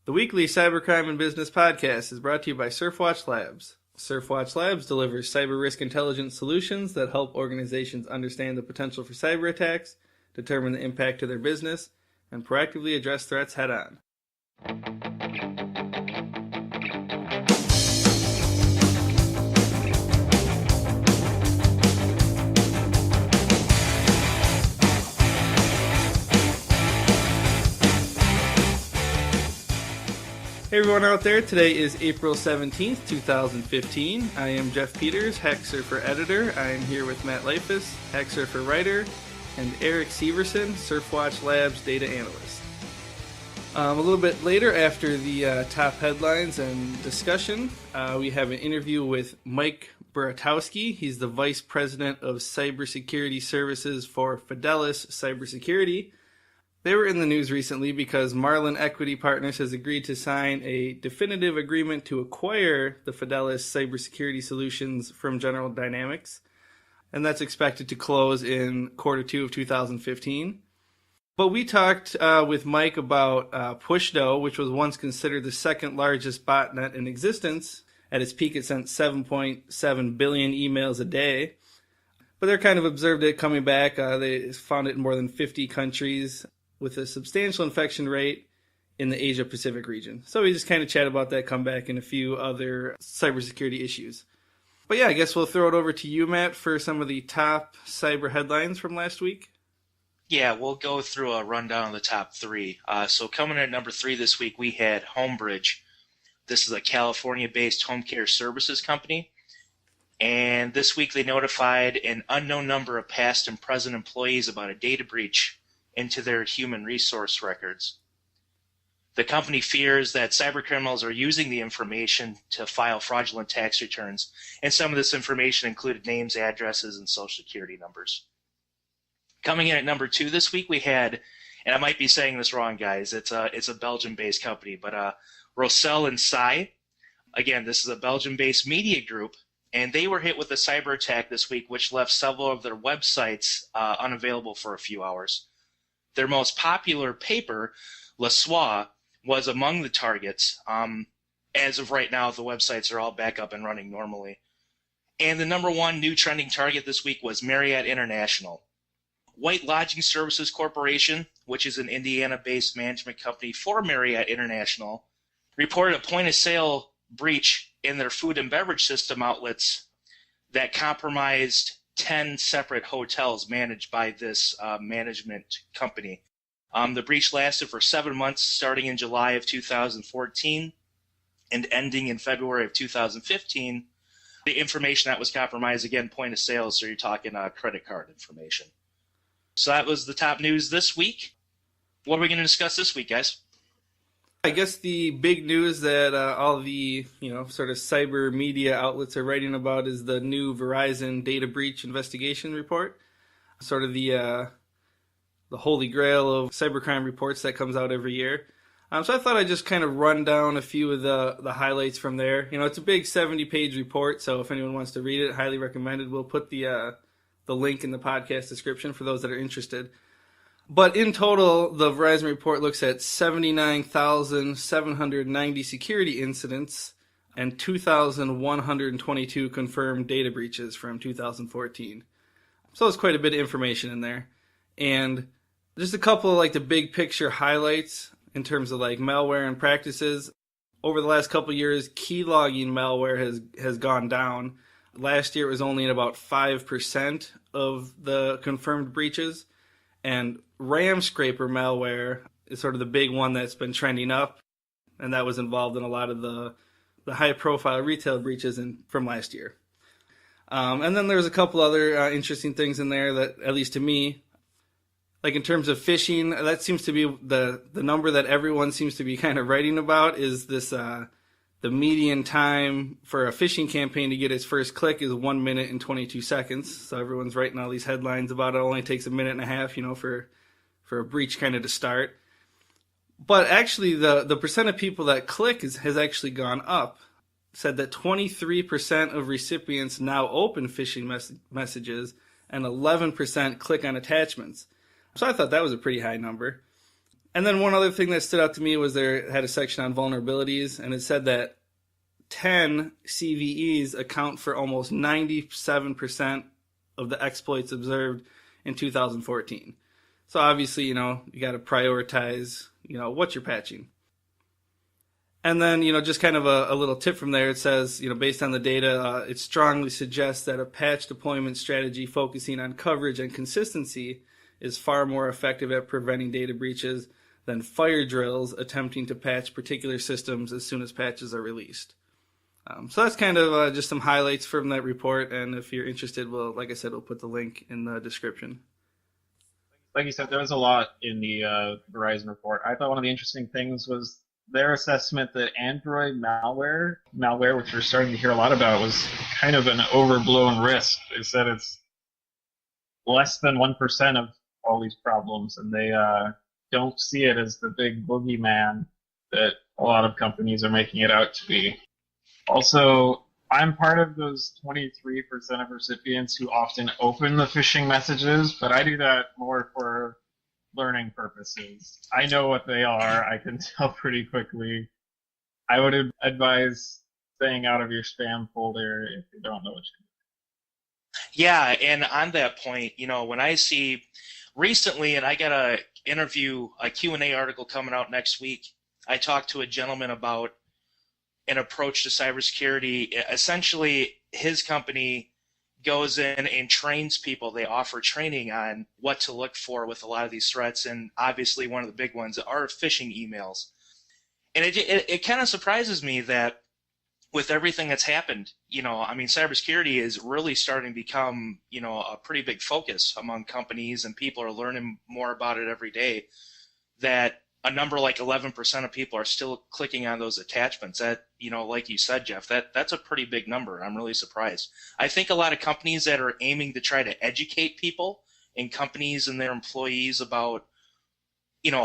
The weekly Cybercrime and Business Podcast is brought to you by SurfWatch Labs. SurfWatch Labs delivers cyber risk intelligence solutions that help organizations understand the potential for cyber attacks, determine the impact to their business, and proactively address threats head-on. Hey everyone out there, today is April 17th, 2015. I am Jeff Peters, HackSurfer Editor. I am here with Matt Leifus, HackSurfer Writer, and Eric Severson, SurfWatch Labs Data Analyst. A little bit later, after the top headlines and discussion, we have an interview with Mike Buratowski. He's the Vice President of Cybersecurity Services for Fidelis Cybersecurity. They were in the news recently because Marlin Equity Partners has agreed to sign a definitive agreement to acquire the Fidelis Cybersecurity Solutions from General Dynamics, and that's expected to close in Q2 of 2015. But we talked with Mike about Pushdo, which was once considered the second largest botnet in existence. At its peak, it sent 7.7 billion emails a day. But they're kind of observed it coming back. They found it in more than 50 countries, with a substantial infection rate in the Asia-Pacific region. So we just kind of chat about that comeback and a few other cybersecurity issues. But yeah, I guess we'll throw it over to you, Matt, for some of the top cyber headlines from last week. Yeah, we'll go through a rundown of the top three. So coming in at number 3 this week, we had Homebridge. This is a California-based home care services company. And this week they notified an unknown number of past and present employees about a data breach into their human resource records. The company fears that cybercriminals are using the information to file fraudulent tax returns, and some of this information included names, addresses, and social security numbers. Coming in at number 2 this week, we had, and I might be saying this wrong, guys, it's a Belgian-based company, but Rossel and Sy. Again, this is a Belgian-based media group, and they were hit with a cyber attack this week, which left several of their websites unavailable for a few hours. Their most popular paper, Le Soir, was among the targets. As of right now, the websites are all back up and running normally. And the number 1 new trending target this week was Marriott International. White Lodging Services Corporation, which is an Indiana-based management company for Marriott International, reported a point-of-sale breach in their food and beverage system outlets that compromised 10 separate hotels managed by this management company. The breach lasted for 7 months, starting in July of 2014 and ending in February of 2015. The information that was compromised, again, point of sale, so you're talking credit card information. So that was the top news this week. What are we going to discuss this week, guys? I guess the big news that all the sort of cyber media outlets are writing about is the new Verizon data breach investigation report, sort of the holy grail of cybercrime reports that comes out every year. So I thought I'd just kind of run down a few of the highlights from there. It's a big 70-page report, so if anyone wants to read it, highly recommended. We'll put the link in the podcast description for those that are interested. But in total, the Verizon report looks at 79,790 security incidents and 2,122 confirmed data breaches from 2014. So there's quite a bit of information in there. And just a couple of the big picture highlights in terms of malware and practices. Over the last couple of years, keylogging malware has gone down. Last year it was only in about 5% of the confirmed breaches. And RAM scraper malware is sort of the big one that's been trending up, and that was involved in a lot of the high-profile retail breaches from last year. And then there's a couple other interesting things in there that, at least to me, in terms of phishing, that seems to be the number that everyone seems to be kind of writing about is this, the median time for a phishing campaign to get its first click is 1 minute and 22 seconds. So everyone's writing all these headlines about it only takes a minute and a half, for a breach kind of to start. But actually, the percent of people that click has actually gone up. Said that 23% of recipients now open phishing messages and 11% click on attachments. So I thought that was a pretty high number. And then one other thing that stood out to me was there had a section on vulnerabilities, and it said that 10 CVEs account for almost 97% of the exploits observed in 2014. So obviously, you got to prioritize, what you're patching. And then, just kind of a little tip from there. It says, based on the data, it strongly suggests that a patch deployment strategy focusing on coverage and consistency is far more effective at preventing data breaches than fire drills attempting to patch particular systems as soon as patches are released. So that's kind of just some highlights from that report. And if you're interested, like I said, we'll put the link in the description. Like you said, there was a lot in the Verizon report. I thought one of the interesting things was their assessment that Android malware, which we're starting to hear a lot about, was kind of an overblown risk. They said it's less than 1% of all these problems, and they don't see it as the big boogeyman that a lot of companies are making it out to be. Also, I'm part of those 23% of recipients who often open the phishing messages, but I do that more for learning purposes. I know what they are. I can tell pretty quickly. I would advise staying out of your spam folder if you don't know what you're doing. Yeah, and on that point, when I see recently, and I got a Q&A article coming out next week, I talked to a gentleman about an approach to cybersecurity. Essentially, his company goes in and trains people. They offer training on what to look for with a lot of these threats, and obviously one of the big ones are phishing emails. And it kind of surprises me that with everything that's happened, cybersecurity is really starting to become, a pretty big focus among companies, and people are learning more about it every day, that a number like 11% of people are still clicking on those attachments. That, like you said, Jeff, that's a pretty big number. I'm really surprised. I think a lot of companies that are aiming to try to educate people and companies and their employees about,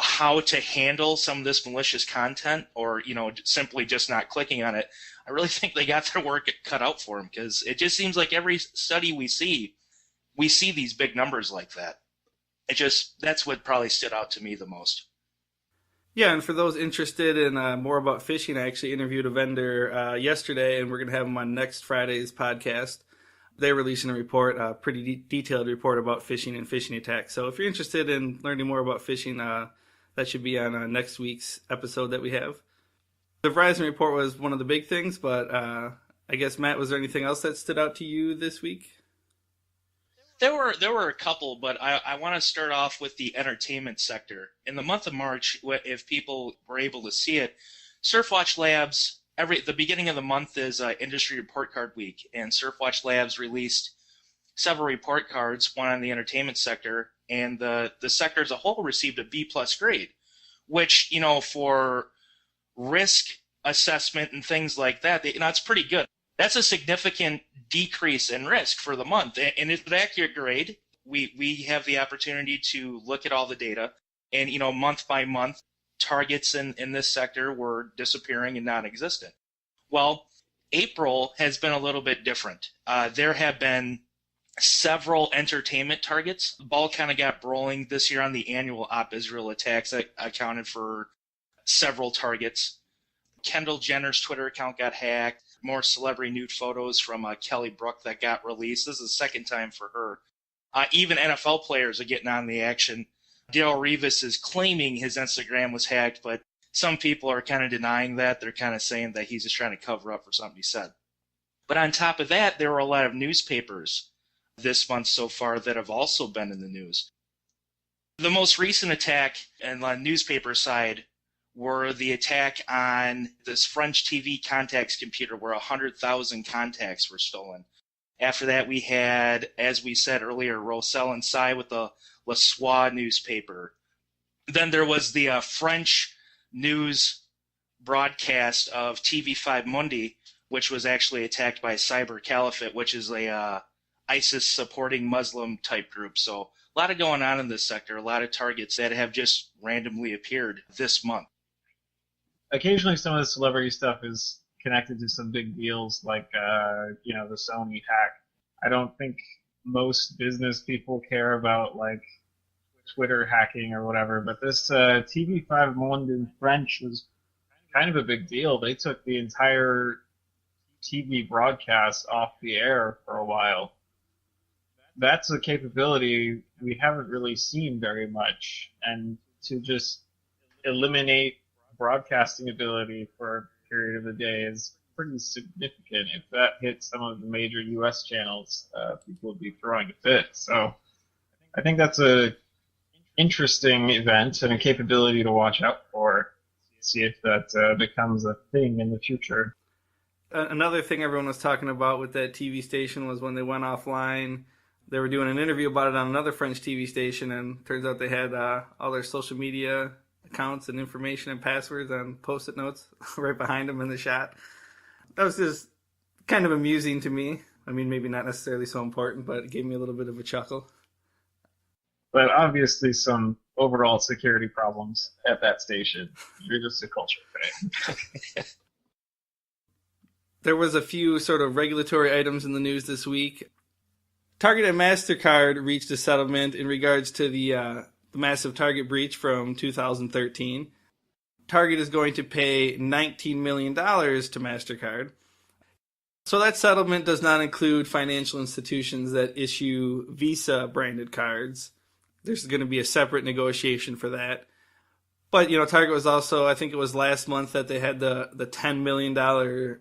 how to handle some of this malicious content, or, simply just not clicking on it, I really think they got their work cut out for them, because it just seems like every study we see these big numbers like that. That's what probably stood out to me the most. Yeah, and for those interested in more about phishing, I actually interviewed a vendor yesterday, and we're going to have them on next Friday's podcast. They're releasing a report, a pretty detailed report about phishing and phishing attacks. So if you're interested in learning more about phishing, that should be on next week's episode that we have. The Verizon report was one of the big things, but I guess, Matt, was there anything else that stood out to you this week? There were a couple, but I want to start off with the entertainment sector. In the month of March, if people were able to see it, SurfWatch Labs, the beginning of the month is Industry Report Card Week, and SurfWatch Labs released several report cards, one on the entertainment sector, and the sector as a whole received a B+ grade, which, for risk assessment and things like that, it's pretty good. That's a significant decrease in risk for the month, and it's an accurate grade. We have the opportunity to look at all the data, and month by month, targets in this sector were disappearing and non-existent. Well, April has been a little bit different. There have been several entertainment targets. The ball kind of got rolling this year on the annual Op Israel attacks that accounted for several targets. Kendall Jenner's Twitter account got hacked. More celebrity nude photos from Kelly Brook that got released. This is the second time for her. Even NFL players are getting on the action. Darrelle Revis is claiming his Instagram was hacked, but some people are kind of denying that. They're kind of saying that he's just trying to cover up for something he said. But on top of that, there were a lot of newspapers this month so far that have also been in the news. The most recent attack on the newspaper side were the attack on this French TV contacts computer where 100,000 contacts were stolen. After that, we had, as we said earlier, Roussel and Sy with the Le Soir newspaper. Then there was the French news broadcast of TV5 Mundi, which was actually attacked by Cyber Caliphate, which is a ISIS-supporting Muslim-type group. So a lot of going on in this sector, a lot of targets that have just randomly appeared this month. Occasionally some of the celebrity stuff is connected to some big deals like, the Sony hack. I don't think most business people care about, Twitter hacking or whatever, but this TV5 Monde in French was kind of a big deal. They took the entire TV broadcast off the air for a while. That's a capability we haven't really seen very much, and to just eliminate broadcasting ability for a period of the day is pretty significant. If that hit some of the major U.S. channels, people would be throwing a fit. So I think that's a interesting event and a capability to watch out for. See if that becomes a thing in the future. Another thing everyone was talking about with that TV station was when they went offline, they were doing an interview about it on another French TV station, and turns out they had all their social media accounts and information and passwords on Post-it notes right behind them in the shot. That was just kind of amusing to me. I mean, maybe not necessarily so important, but it gave me a little bit of a chuckle. But obviously some overall security problems at that station. You're just a culture thing. There was a few sort of regulatory items in the news this week. Target and MasterCard reached a settlement in regards to the massive Target breach from 2013. Target is going to pay $19 million to MasterCard. So that settlement does not include financial institutions that issue Visa-branded cards. There's going to be a separate negotiation for that. But, Target was also, I think it was last month that they had the $10 million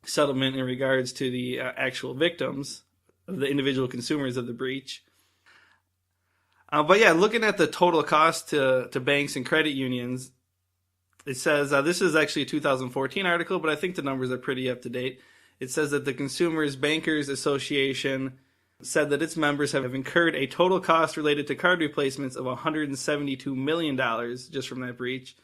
settlement in regards to the actual victims, of the individual consumers of the breach. But yeah, looking at the total cost to banks and credit unions, it says, this is actually a 2014 article, but I think the numbers are pretty up to date. It says that the Consumers Bankers Association said that its members have incurred a total cost related to card replacements of $172 million just from that breach.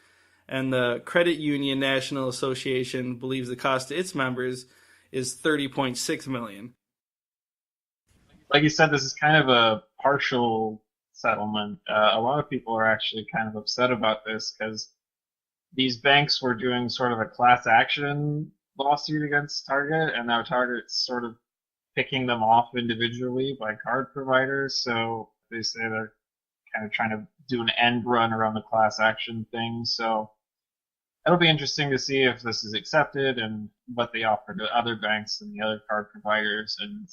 And the Credit Union National Association believes the cost to its members is $30.6 million. Like you said, this is kind of a partial settlement. A lot of people are actually kind of upset about this because these banks were doing sort of a class action lawsuit against Target, and now Target's sort of picking them off individually by card providers. So they say they're kind of trying to do an end run around the class action thing. So it'll be interesting to see if this is accepted and what they offer to other banks and the other card providers. And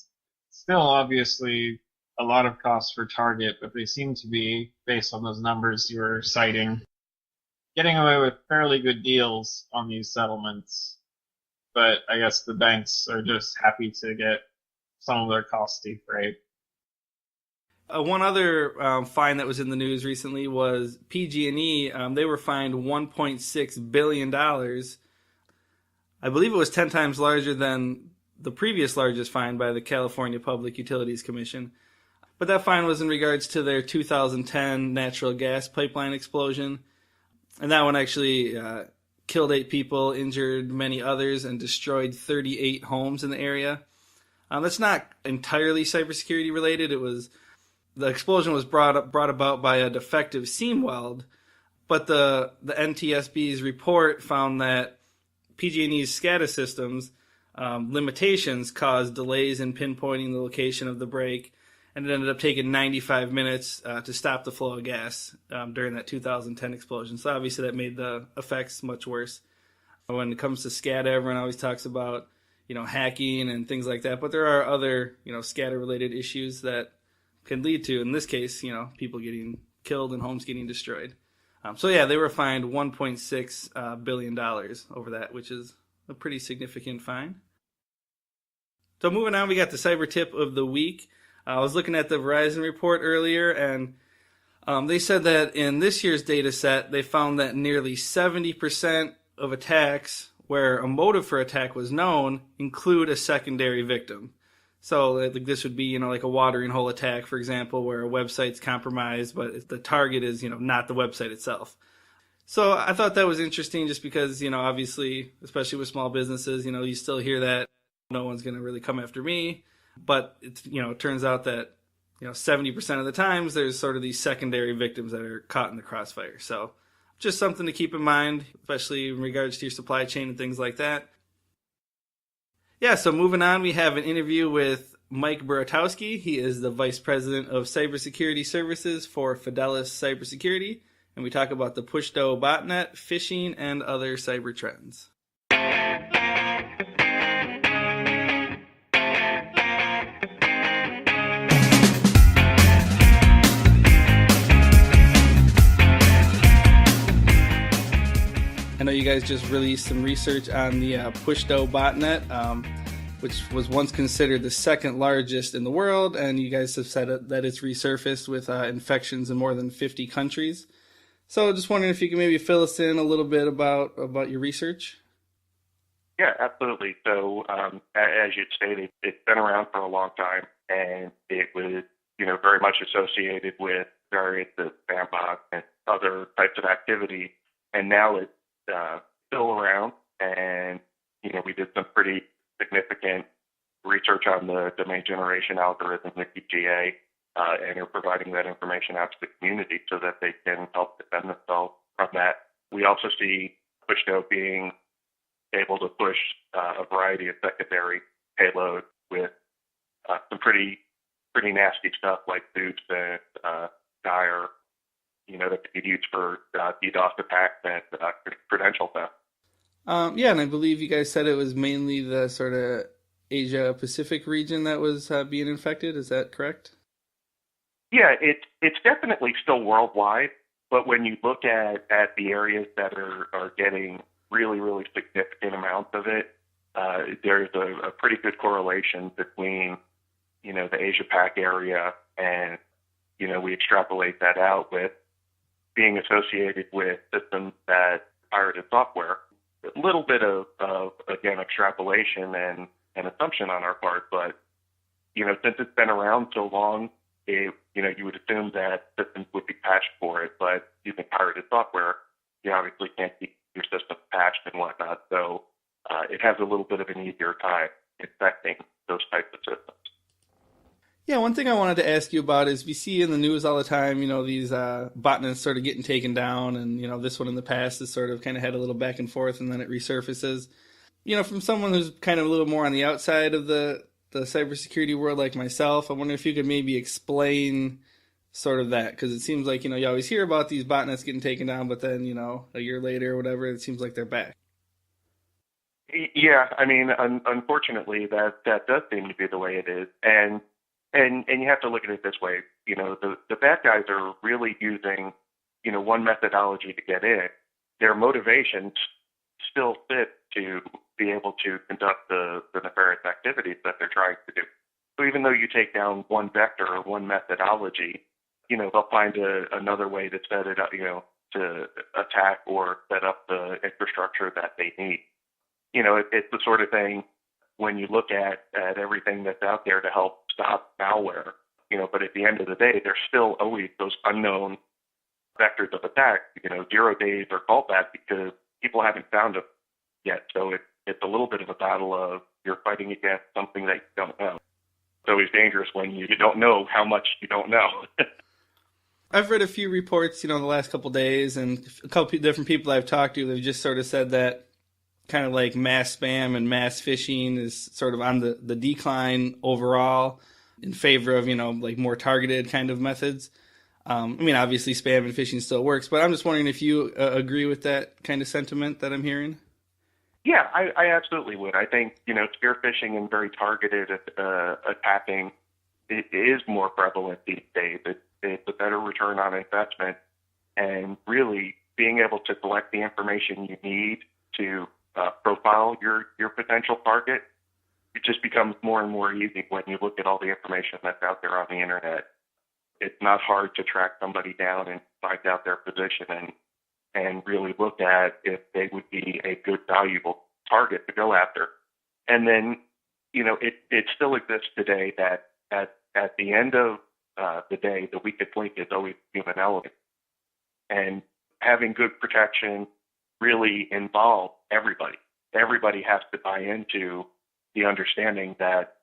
still, obviously, a lot of costs for Target, but they seem to be, based on those numbers you were citing, getting away with fairly good deals on these settlements. But I guess the banks are just happy to get some of their costs defrayed. One other fine that was in the news recently was PG&E. They were fined $1.6 billion. I believe it was 10 times larger than the previous largest fine by the California Public Utilities Commission. But that fine was in regards to their 2010 natural gas pipeline explosion. And that one actually killed 8 people, injured many others, and destroyed 38 homes in the area. That's not entirely cybersecurity related. The explosion was brought about by a defective seam weld, but the NTSB's report found that PG&E's SCADA systems limitations caused delays in pinpointing the location of the break, and it ended up taking 95 minutes to stop the flow of gas during that 2010 explosion. So obviously that made the effects much worse. When it comes to SCADA, everyone always talks about hacking and things like that, but there are other SCADA related issues that can lead to, in this case, people getting killed and homes getting destroyed. So yeah, they were fined $1.6 billion over that, which is a pretty significant fine. So moving on, we got the cyber tip of the week. I was looking at the Verizon report earlier, and they said that in this year's data set, they found that nearly 70% of attacks where a motive for attack was known include a secondary victim. So like this would be, like a watering hole attack, for example, where a website's compromised, but the target is, not the website itself. So I thought that was interesting just because, obviously, especially with small businesses, you still hear that no one's going to really come after me. But it's, it turns out that, 70% of the times there's sort of these secondary victims that are caught in the crossfire. So just something to keep in mind, especially in regards to your supply chain and things like that. Yeah, so moving on, we have an interview with Mike Buratowski. He is the Vice President of Cybersecurity Services for Fidelis Cybersecurity, and we talk about the Pushdo botnet, phishing, and other cyber trends. I know you guys just released some research on the Pushdo botnet, which was once considered the second largest in the world, and you guys have said that it's resurfaced with infections in more than 50 countries. So just wondering if you could maybe fill us in a little bit about your research. Yeah, absolutely. So as you stated, it's been around for a long time, and it was very much associated with various spam bots and other types of activity, and now it's still around, and we did some pretty significant research on the domain generation algorithm, the DGA, and are providing that information out to the community so that they can help defend themselves from that. We also see Pushdo being able to push a variety of secondary payloads with some pretty nasty stuff like boots and dire, that could be used for DDoS attacks and credential theft. Yeah, and I believe you guys said it was mainly the sort of Asia-Pacific region that was being infected. Is that correct? Yeah, it's definitely still worldwide, but when you look at the areas that are getting really, really significant amounts of it, there's a pretty good correlation between, the Asia-Pac area and, we extrapolate that out with being associated with systems that pirated software. A little bit of again, extrapolation and assumption on our part, but, since it's been around so long, you would assume that systems would be patched for it, but using pirated software, you obviously can't keep your system patched and whatnot, so it has a little bit of an easier time infecting those types of systems. Yeah, one thing I wanted to ask you about is we see in the news all the time, these botnets sort of getting taken down, and, this one in the past has sort of kind of had a little back and forth, and then it resurfaces. From someone who's kind of a little more on the outside of the cybersecurity world like myself, I wonder if you could maybe explain sort of that, because it seems like, you always hear about these botnets getting taken down, but then, a year later or whatever, it seems like they're back. Yeah, I mean, unfortunately, that does seem to be the way it is, and you have to look at it this way. The bad guys are really using, one methodology to get in. Their motivations still fit to be able to conduct the nefarious activities that they're trying to do. So even though you take down one vector or one methodology, they'll find another way to set it up, to attack or set up the infrastructure that they need. It's the sort of thing when you look at everything that's out there to help stop malware, but at the end of the day, there's still always those unknown vectors of attack, 0 days or callback, because people haven't found them yet. So it's a little bit of a battle of you're fighting against something that you don't know. It's always dangerous when you don't know how much you don't know. I've read a few reports, the last couple of days, and a couple of different people I've talked to, they've just sort of said that kind of like mass spam and mass phishing is sort of on the decline overall in favor of, like more targeted kind of methods. Obviously spam and phishing still works, but I'm just wondering if you agree with that kind of sentiment that I'm hearing. Yeah, I absolutely would. I think, spear phishing and very targeted attacking is more prevalent these days. It's a better return on investment, and really being able to collect the information you need to profile your potential target, it just becomes more and more easy when you look at all the information that's out there on the internet. It's not hard to track somebody down and find out their position and really look at if they would be a good, valuable target to go after. And then, it still exists today that at the end of the day, the weakest link is always human element. And having good protection really involves everybody. Everybody has to buy into the understanding that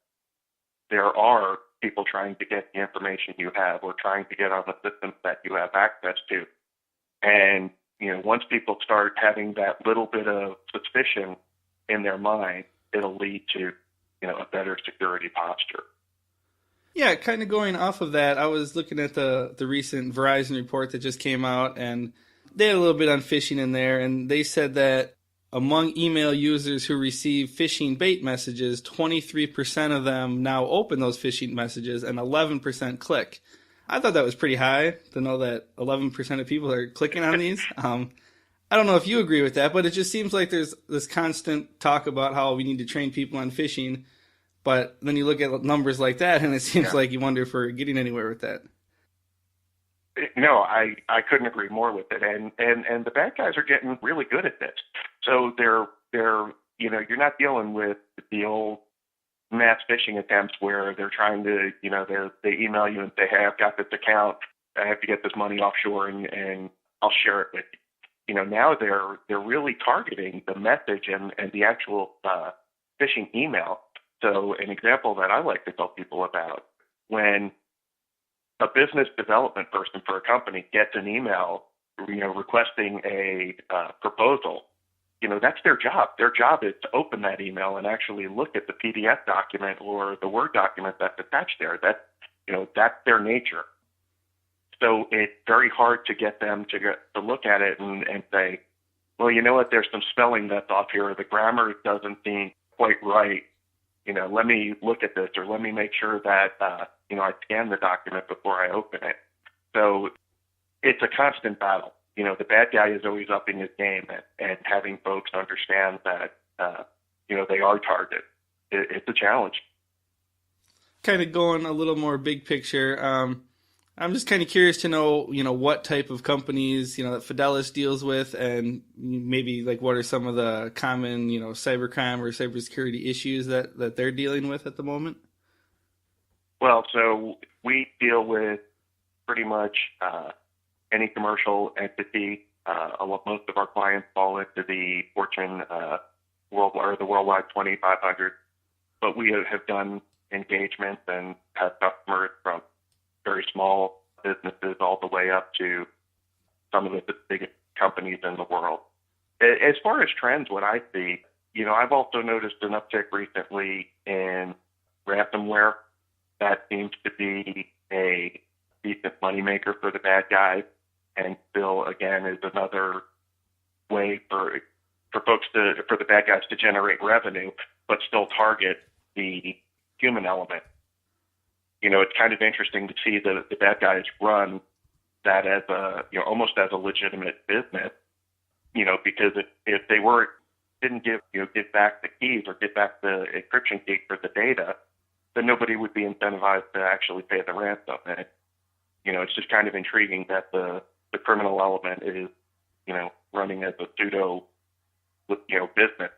there are people trying to get the information you have or trying to get on the systems that you have access to. And, once people start having that little bit of suspicion in their mind, it'll lead to, a better security posture. Yeah, kind of going off of that, I was looking at the recent Verizon report that just came out, and they had a little bit on phishing in there, and they said that among email users who receive phishing bait messages, 23% of them now open those phishing messages and 11% click. I thought that was pretty high to know that 11% of people are clicking on these. I don't know if you agree with that, but it just seems like there's this constant talk about how we need to train people on phishing. But then you look at numbers like that, and it seems like you wonder if we're getting anywhere with that. No, I couldn't agree more with it. And the bad guys are getting really good at this. So they're you're not dealing with the old mass phishing attempts where they're trying to, they email you and say, hey, I've got this account, I have to get this money offshore and I'll share it with you. Now they're really targeting the message and the actual phishing email. So an example that I like to tell people about, when a business development person for a company gets an email, requesting a proposal, that's their job. Their job is to open that email and actually look at the PDF document or the Word document that's attached there. That's their nature. So it's very hard to get them to look at it and say, well, you know what, there's some spelling that's off here, or the grammar doesn't seem quite right. Let me look at this, or let me make sure that, I scan the document before I open it. So it's a constant battle. The bad guy is always upping his game and having folks understand that, they are targeted. It's a challenge. Kind of going a little more big picture. I'm just kind of curious to know, what type of companies, that Fidelis deals with, and maybe like what are some of the common, cybercrime or cybersecurity issues that they're dealing with at the moment? Well, so we deal with pretty much any commercial entity. Most of our clients fall into the Fortune worldwide, or the worldwide 2,500, but we have done engagements and have customers from very small businesses all the way up to some of the biggest companies in the world. As far as trends, what I see, I've also noticed an uptick recently in ransomware. That seems to be a decent moneymaker for the bad guys, and still, again, is another way for the bad guys to generate revenue, but still target the human element. It's kind of interesting to see the bad guys run that as almost as a legitimate business, because if they didn't give back the keys or give back the encryption key for the data, then nobody would be incentivized to actually pay the ransom. And it's just kind of intriguing that the criminal element is, running as a pseudo, business.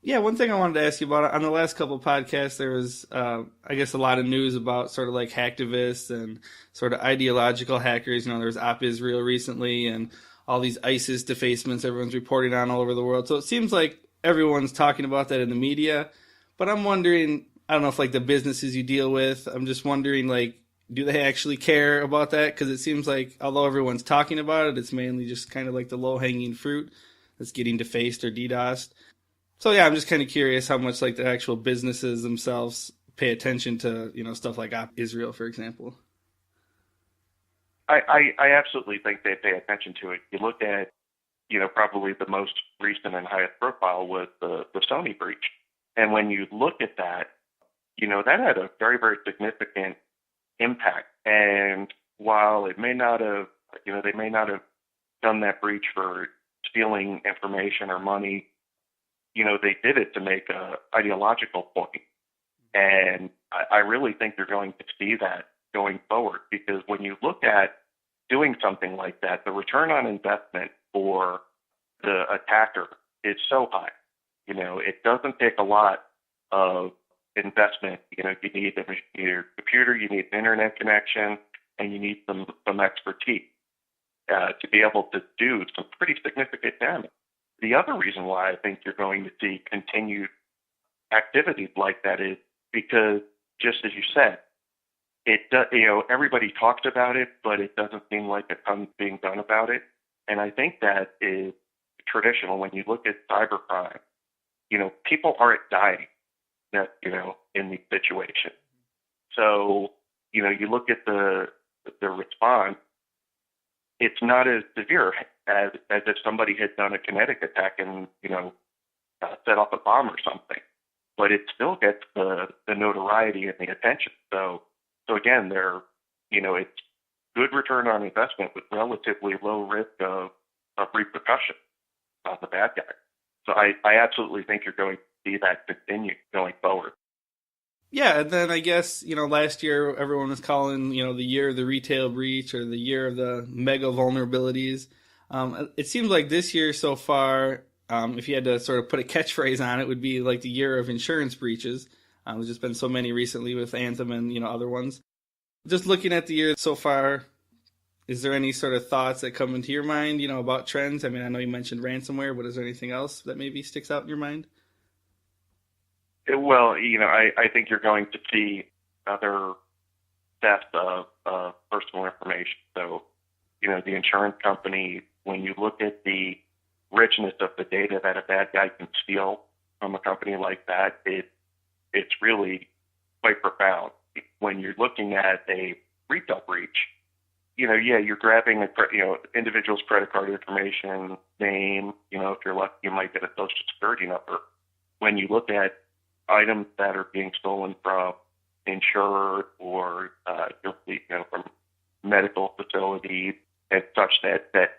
Yeah, one thing I wanted to ask you about, on the last couple of podcasts, there was, I guess, a lot of news about sort of like hacktivists and sort of ideological hackers. There was Op Israel recently and all these ISIS defacements everyone's reporting on all over the world. So it seems like everyone's talking about that in the media. But I'm wondering, I don't know if like the businesses you deal with, I'm just wondering, like, do they actually care about that? Because it seems like although everyone's talking about it, it's mainly just kind of like the low-hanging fruit that's getting defaced or DDoSed. So yeah, I'm just kind of curious how much like the actual businesses themselves pay attention to, stuff like Op Israel, for example. I absolutely think they pay attention to it. You look at, probably the most recent and highest profile was the Sony breach. And when you look at that, that had a very, very significant impact. And while it may not have, they may not have done that breach for stealing information or money, they did it to make a ideological point. And I really think they're going to see that going forward, because when you look at doing something like that, the return on investment for the attacker is so high. It doesn't take a lot of investment. You need your computer, you need an internet connection, and you need some expertise to be able to do some pretty significant damage. The other reason why I think you're going to see continued activities like that is because, just as you said, everybody talks about it, but it doesn't seem like a ton being done about it. And I think that is traditional. When you look at cybercrime, people aren't dying, in these situations. So, you look at the response, it's not as severe as if somebody had done a kinetic attack and, set off a bomb or something. But it still gets the notoriety and the attention. So again, it's good return on investment with relatively low risk of repercussion on the bad guy. So I absolutely think you're going to see that continue going forward. Yeah, and then I guess, last year everyone was calling, the year of the retail breach or the year of the mega vulnerabilities. It seems like this year so far, if you had to sort of put a catchphrase on it, would be like the year of insurance breaches. There's just been so many recently with Anthem and, other ones. Just looking at the year so far, is there any sort of thoughts that come into your mind, about trends? I mean, I know you mentioned ransomware, but is there anything else that maybe sticks out in your mind? Well, I think you're going to see other theft of personal information. So, the insurance company, when you look at the richness of the data that a bad guy can steal from a company like that, it's really quite profound. When you're looking at a retail breach, you're grabbing individual's credit card information, name, if you're lucky, you might get a social security number. When you look at items that are being stolen from insured or from medical facilities and such that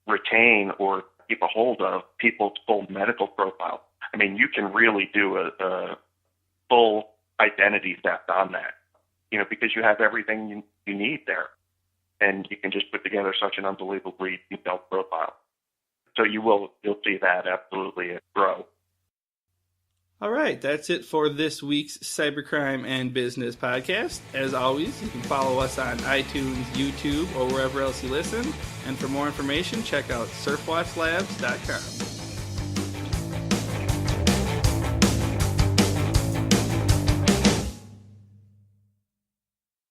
retain or keep a hold of people's full medical profile. I mean, you can really do a full identity theft on that, because you have everything you need there, and you can just put together such an unbelievably detailed profile. So you'll see that absolutely grow. All right, that's it for this week's Cybercrime and Business Podcast. As always, you can follow us on iTunes, YouTube, or wherever else you listen. And for more information, check out SurfWatchLabs.com.